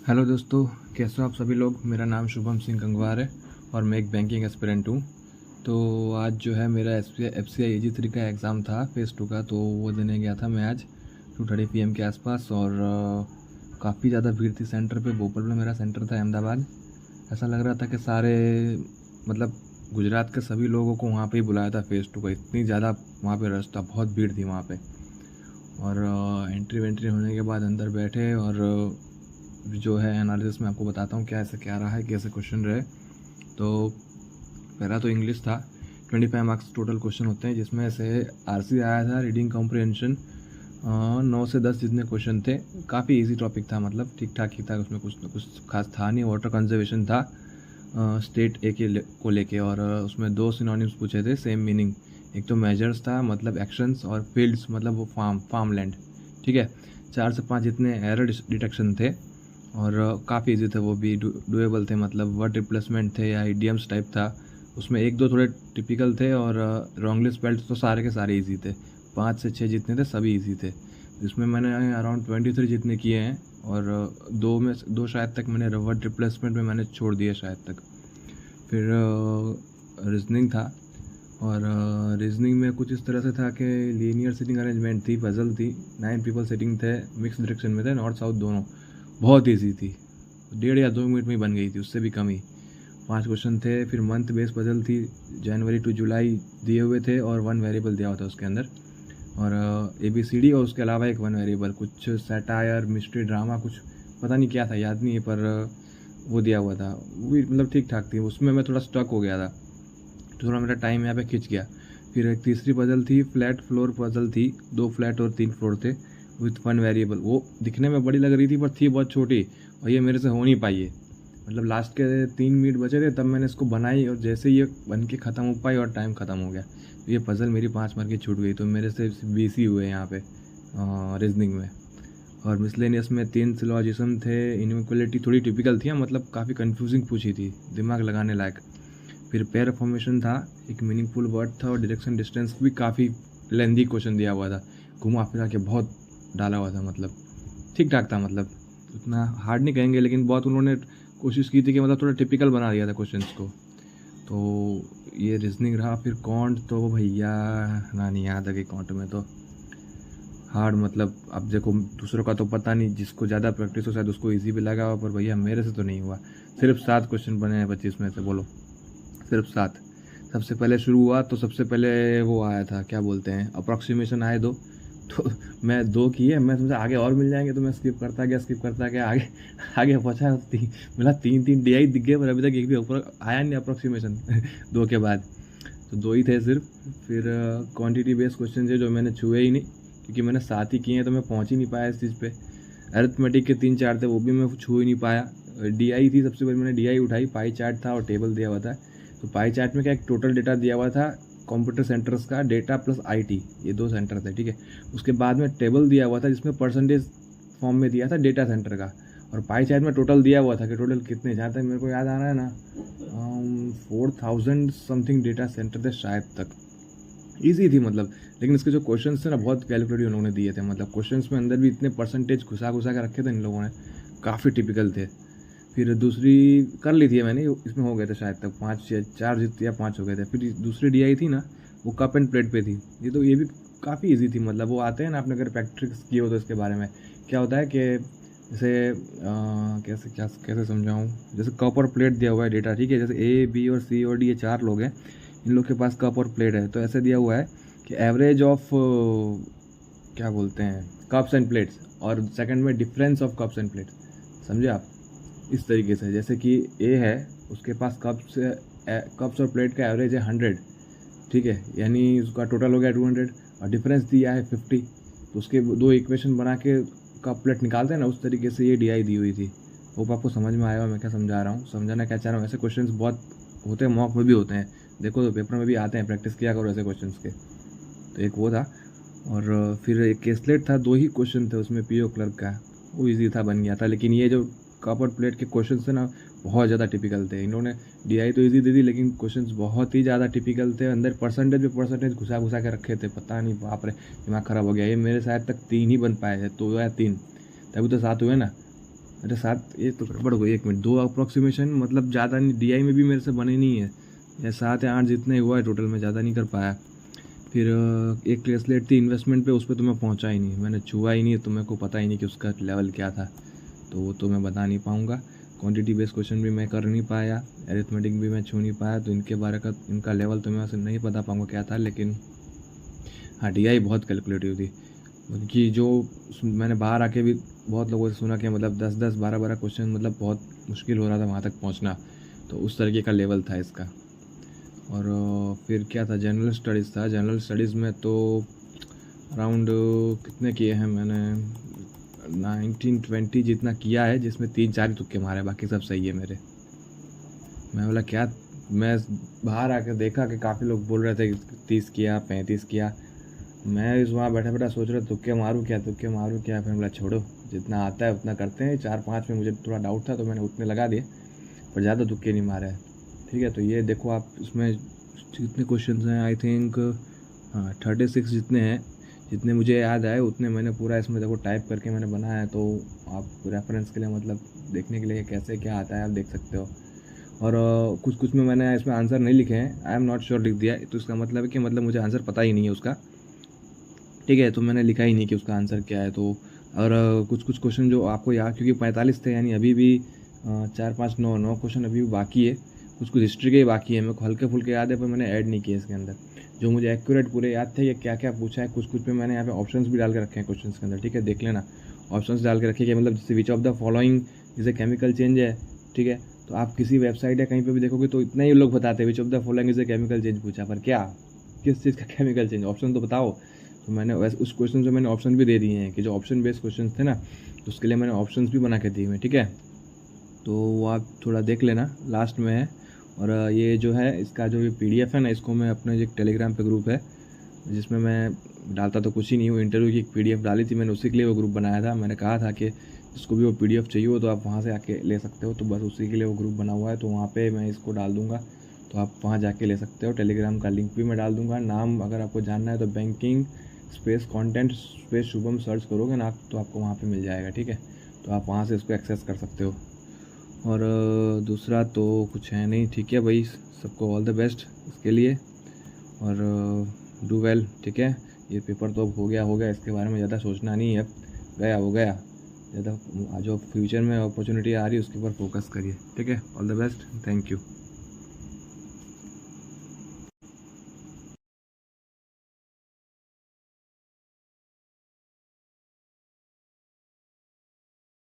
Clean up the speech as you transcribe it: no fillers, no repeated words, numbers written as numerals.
Hello दोस्तों, कैसे हो आप सभी लोग। मेरा नाम शुभम सिंह गंगवार है और मैं एक बैंकिंग एस्पिरेंट हूँ। तो आज जो है मेरा एफ सी आई AG3 का एग्ज़ाम था फेज़ 2 का, तो वो देने गया था मैं आज 2:30 PM के आसपास। और काफ़ी ज़्यादा भीड़ थी सेंटर पे। भोपाल में मेरा सेंटर था, अहमदाबाद। ऐसा लग रहा था कि सारे मतलब गुजरात के सभी लोगों को वहाँ पे ही बुलाया था फेज़ 2 का। इतनी ज़्यादा वहाँ पे रश था, बहुत भीड़ थी वहाँ पे। और एंट्री वेंट्री होने के बाद अंदर बैठे और जो है एनालिसिस में आपको बताता हूँ क्या ऐसे क्या रहा है, कैसे क्वेश्चन रहे। तो पहला तो इंग्लिश था। 25 मार्क्स टोटल क्वेश्चन होते हैं, जिसमें से RC आया था रीडिंग कॉम्प्रिहेंशन। 9 से 10 जितने क्वेश्चन थे, काफ़ी इजी टॉपिक था, मतलब ठीक ठाक ही था, उसमें कुछ खास था नहीं। वाटर कंजर्वेशन था स्टेट ए को लेके, और उसमें 2 सिनोनिम्स पूछे थे सेम मीनिंग। एक तो मेजर्स था मतलब एक्शंस, और फील्ड्स मतलब वो फार्म लैंड। ठीक है, 4 से 5 जितने एरर डिटेक्शन थे, और काफ़ी इजी थे वो भी, डुएबल थे, मतलब वर्ड रिप्लेसमेंट थे या इडियम्स टाइप था। उसमें एक दो थोड़े टिपिकल थे, और रॉन्गली स्पेल्ड तो सारे के सारे इजी थे। 5 से 6 जितने थे सभी इजी थे। इसमें मैंने अराउंड 23 जितने किए हैं, और दो शायद तक मैंने वर्ड रिप्लेसमेंट में मैंने छोड़ दिए शायद तक। फिर रीजनिंग था, और रीजनिंग में कुछ इस तरह से था कि लीनियर सीटिंग अरेंजमेंट थी, पजल थी, 9 पीपल सीटिंग थे, मिक्स डायरेक्शन में थे, नॉर्थ साउथ दोनों। बहुत ईजी थी, 1.5 या 2 मिनट में ही बन गई थी, उससे भी कम ही। 5 क्वेश्चन थे। फिर मंथ बेस्ड पजल थी, जनवरी टू जुलाई दिए हुए थे, और 1 वेरिएबल दिया हुआ था उसके अंदर, और ABCD, और उसके अलावा एक 1 वेरिएबल, कुछ सैटायर, मिस्ट्री, ड्रामा, कुछ पता नहीं क्या था, याद नहीं है, पर वो दिया हुआ था। वो भी मतलब ठीक ठाक थी। उसमें मैं थोड़ा स्टक हो गया था, थोड़ा मेरा टाइम यहाँ पे खिंच गया। फिर एक तीसरी पजल थी, फ्लैट फ्लोर पजल थी, 2 फ्लैट और 3 फ्लोर थे, विथ 1 वेरिएबल। वो दिखने में बड़ी लग रही थी, पर थी बहुत छोटी, और ये मेरे से हो नहीं पाई है। मतलब लास्ट के 3 मिनट बचे थे, तब मैंने इसको बनाई, और जैसे ये बन के ख़त्म हो पाई और टाइम ख़त्म हो गया, तो ये पजल मेरी 5 मार्क की छूट गई। तो मेरे से 20 ही हुए यहाँ पे रीजनिंग में। और मिसलेनियस में 3 सिलोजिज्म थे। इनइक्वालिटी थोड़ी टिपिकल थी, मतलब काफ़ी कंफ्यूजिंग पूछी थी, दिमाग लगाने लायक। फिर पेयर फॉर्मेशन था, एक मीनिंगफुल वर्ड था, और डायरेक्शन डिस्टेंस भी काफ़ी लेंदी क्वेश्चन दिया हुआ था, घुमा फिरा के बहुत डाला हुआ था। मतलब ठीक ठाक था, मतलब उतना हार्ड नहीं कहेंगे, लेकिन बहुत उन्होंने कोशिश की थी कि मतलब थोड़ा टिपिकल बना दिया था क्वेश्चंस को। तो ये रीजनिंग रहा। फिर कॉन्ट तो भैया ना, नहीं याद है कि कॉन्ट में तो हार्ड, मतलब अब देखो दूसरों का तो पता नहीं, जिसको ज़्यादा प्रैक्टिस हो शायद उसको ईजी भी लगा हो, पर भैया मेरे से तो नहीं हुआ। सिर्फ 7 क्वेश्चन बने हैं 25 में से, बोलो, सिर्फ 7। सबसे पहले शुरू हुआ तो सबसे पहले वो आया था, क्या बोलते हैं, अप्रॉक्सीमेशन आए 2। तो मैं 2 किए, मैं सोचा आगे और मिल जाएंगे, तो मैं स्किप करता गया, आगे आगे पहुँचा। मिला 3 DI दिख गए, पर अभी तक एक भी ऊपर आया नहीं अप्रॉक्सीमेशन 2 के बाद। तो 2 ही थे सिर्फ। फिर क्वांटिटी बेस्ड क्वेश्चन थे जो मैंने छुए ही नहीं, क्योंकि मैंने 7 ही किए हैं, तो मैं पहुँच ही नहीं पाया इस चीज़ पे। अरिथमेटिक के 3-4 थे, वो भी मैं छू ही नहीं पाया। DI थी सबसे पहले, मैंने DI उठाई, पाई चार्ट था और टेबल दिया हुआ था। तो पाई चार्ट में क्या, एक टोटल डेटा दिया हुआ था कंप्यूटर सेंटर्स का, डेटा प्लस IT, ये 2 सेंटर थे, ठीक है। उसके बाद में टेबल दिया हुआ था, जिसमें परसेंटेज फॉर्म में दिया था डेटा सेंटर का, और पाई चार्ट में टोटल दिया हुआ था कि टोटल कितने, जहाँ तक मेरे को याद आ रहा है ना, 4000 समथिंग डेटा सेंटर थे शायद तक। ईजी थी मतलब, लेकिन इसके जो क्वेश्चन थे ना, बहुत कैलकुलेटिव उन लोगों ने दिए थे। मतलब क्वेश्चंस में अंदर भी इतने परसेंटेज घुसा घुसा के रखे थे इन लोगों ने, काफ़ी टिपिकल थे। फिर दूसरी कर ली थी मैंने, इसमें हो गए थे शायद तक 5 या 4 या 5 हो गए थे। फिर दूसरी DI थी ना, वो कप एंड प्लेट पे थी। ये भी काफ़ी इजी थी। मतलब वो आते हैं ना, आपने अगर प्रैक्टिस किए हो तो इसके बारे में क्या होता है कि जैसे कैसे कैसे समझाऊँ, जैसे कप और प्लेट दिया हुआ है डेटा, ठीक है। जैसे A B और C और D, ये 4 लोग हैं, इन लोग के पास कप और प्लेट है। तो ऐसे दिया हुआ है कि एवरेज ऑफ क्या बोलते हैं, कप्स एंड प्लेट्स, और सेकंड में difference of cups and plates, समझे आप। इस तरीके से, जैसे कि A है, उसके पास कप्स और प्लेट का एवरेज है 100, ठीक है, यानी उसका टोटल हो गया 200, और डिफरेंस दिया है 50। तो उसके 2 इक्वेशन बना के कप प्लेट निकालते हैं ना, उस तरीके से ये DI दी हुई थी। होप आपको समझ में आया हो मैं क्या समझा रहा हूँ, समझाना क्या चाह रहा हूँ। ऐसे क्वेश्चन बहुत होते हैं, मॉक में भी होते हैं, देखो तो पेपर में भी आते हैं, प्रैक्टिस किया करो ऐसे क्वेश्चन के। तो एक वो था, और फिर एक केसलेट था, 2 ही क्वेश्चन थे उसमें, PO क्लर्क का, वो ईजी था, बन गया था। लेकिन ये जो कप और प्लेट के क्वेश्चन थे ना, बहुत ज़्यादा टिपिकल थे। इन्होंने DI तो ईजी दे दी, लेकिन क्वेश्चंस बहुत ही ज़्यादा टिपिकल थे, अंदर परसेंटेज पे परसेंटेज घुसा घुसा के रखे थे, पता नहीं, बाप रे, दिमाग ख़राब हो गया। ये मेरे शायद तक 3 ही बन पाए थे, 2 या 3, तभी तो 7 हुए ना। अरे 7 ये तो गड़बड़ हो गई, 1 मिनट। 2 अप्रॉक्सीमेशन मतलब ज़्यादा नहीं, DI में भी मेरे से बने नहीं है, या 7 या 8 जितने हुआ है टोटल में, ज़्यादा नहीं कर पाया। फिर एक क्लासलेट थी इन्वेस्टमेंट पे, उस पर तो मैं पहुंचा ही नहीं, मैंने छुआ ही नहीं, तो मेरे को पता ही नहीं कि उसका लेवल क्या था, तो वो तो मैं बता नहीं पाऊँगा। क्वांटिटी बेस्ड क्वेश्चन भी मैं कर नहीं पाया, अरिथमेटिक भी मैं छू नहीं पाया, तो इनके बारे का इनका लेवल तो मैं वैसे नहीं बता पाऊँगा क्या था। लेकिन हाँ, DI बहुत कैलकुलेटिव थी, क्योंकि जो मैंने बाहर आके भी बहुत लोगों से सुना कि मतलब 10-10, 12-12 क्वेश्चन, मतलब बहुत मुश्किल हो रहा था वहाँ तक पहुँचना, तो उस तरीके का लेवल था इसका। और फिर क्या था, जनरल स्टडीज़ था। जनरल स्टडीज़ में तो अराउंड कितने किए हैं मैंने, 19-20 जितना किया है, जिसमें 3-4 तुक्के मारे, बाकी सब सही है मेरे। मैं बोला क्या, मैं बाहर आकर देखा कि काफ़ी लोग बोल रहे थे कि 30 किया, 35 किया। मैं इस वहाँ बैठा बैठा सोच रहा तुक्के मारूँ क्या, तुक्के मारूँ क्या। फिर बोला छोड़ो, जितना आता है उतना करते हैं। 4-5 में मुझे थोड़ा डाउट था, तो मैंने उतने लगा दिए, पर ज़्यादा तुक्के नहीं मारे। ठीक है, तो ये देखो आप, इसमें जितने क्वेश्चन हैं आई थिंक, हाँ 36 जितने हैं, जितने मुझे याद आए उतने मैंने पूरा इसमें देखो टाइप करके मैंने बनाया है। तो आप रेफरेंस के लिए, मतलब देखने के लिए कैसे क्या आता है, आप देख सकते हो। और कुछ कुछ में मैंने इसमें आंसर नहीं लिखे हैं, आई एम नॉट श्योर लिख दिया, तो इसका मतलब है कि मतलब मुझे आंसर पता ही नहीं है उसका। ठीक है, तो मैंने लिखा ही नहीं कि उसका आंसर क्या है। तो और कुछ कुछ क्वेश्चन जो आपको याद, क्योंकि 45 थे, यानी अभी भी 4-5-9 क्वेश्चन अभी भी बाकी है। कुछ कुछ हिस्ट्री के ही बाकी है, मेरे को हल्के फुल्के याद है, पर मैंने ऐड नहीं किए इसके अंदर। जो मुझे एक्यूरेट पूरे याद थे, ये क्या क्या पूछा है। कुछ कुछ पे मैंने यहाँ पे ऑप्शंस भी डाल के रखे हैं क्वेश्चन के अंदर। ठीक है, देख लेना, ऑप्शंस डाल के रखे कि मतलब जैसे which of the following is a chemical change है। ठीक है, तो आप किसी वेबसाइट या कहीं पे भी देखोगे तो इतना ही लोग बताते हैं which of the following is a chemical change पूछा, पर क्या, किस चीज़ का केमिकल चेंज, ऑप्शन तो बताओ। तो मैंने वैसे उस क्वेश्चन से मैंने ऑप्शन भी दे दिए हैं, कि जो ऑप्शन बेस्ड क्वेश्चन थे ना, तो उसके लिए मैंने ऑप्शन भी बना के दिए हुए। ठीक है, तो वो आप थोड़ा देख लेना, लास्ट में है। और ये जो है इसका जो ये PDF है ना, इसको मैं अपने जो टेलीग्राम पे ग्रुप है, जिसमें मैं डालता तो कुछ ही नहीं, वो इंटरव्यू की एक PDF डाली थी मैंने, उसी के लिए वो ग्रुप बनाया था। मैंने कहा था कि जिसको भी वो PDF चाहिए हो तो आप वहाँ से आके ले सकते हो, तो बस उसी के लिए वो ग्रुप बना हुआ है। तो वहाँ पे मैं इसको डाल दूँगा, तो आप वहाँ जाके ले सकते हो। टेलीग्राम का लिंक भी मैं डाल दूँगा। नाम अगर आपको जानना है तो banking space content space Shubham search करोगे ना आप, तो आपको वहाँ पे मिल जाएगा। ठीक है, तो आप वहाँ से इसको एक्सेस कर सकते हो। और दूसरा तो कुछ है नहीं। ठीक है भाई, सबको ऑल द बेस्ट इसके लिए, और डू वेल। ठीक है, ये पेपर तो अब हो गया, इसके बारे में ज़्यादा सोचना नहीं है, अब गया हो गया। ज़्यादा जो फ्यूचर में अपॉर्चुनिटी आ रही है उसके ऊपर फोकस करिए। ठीक है, all the best, thank you.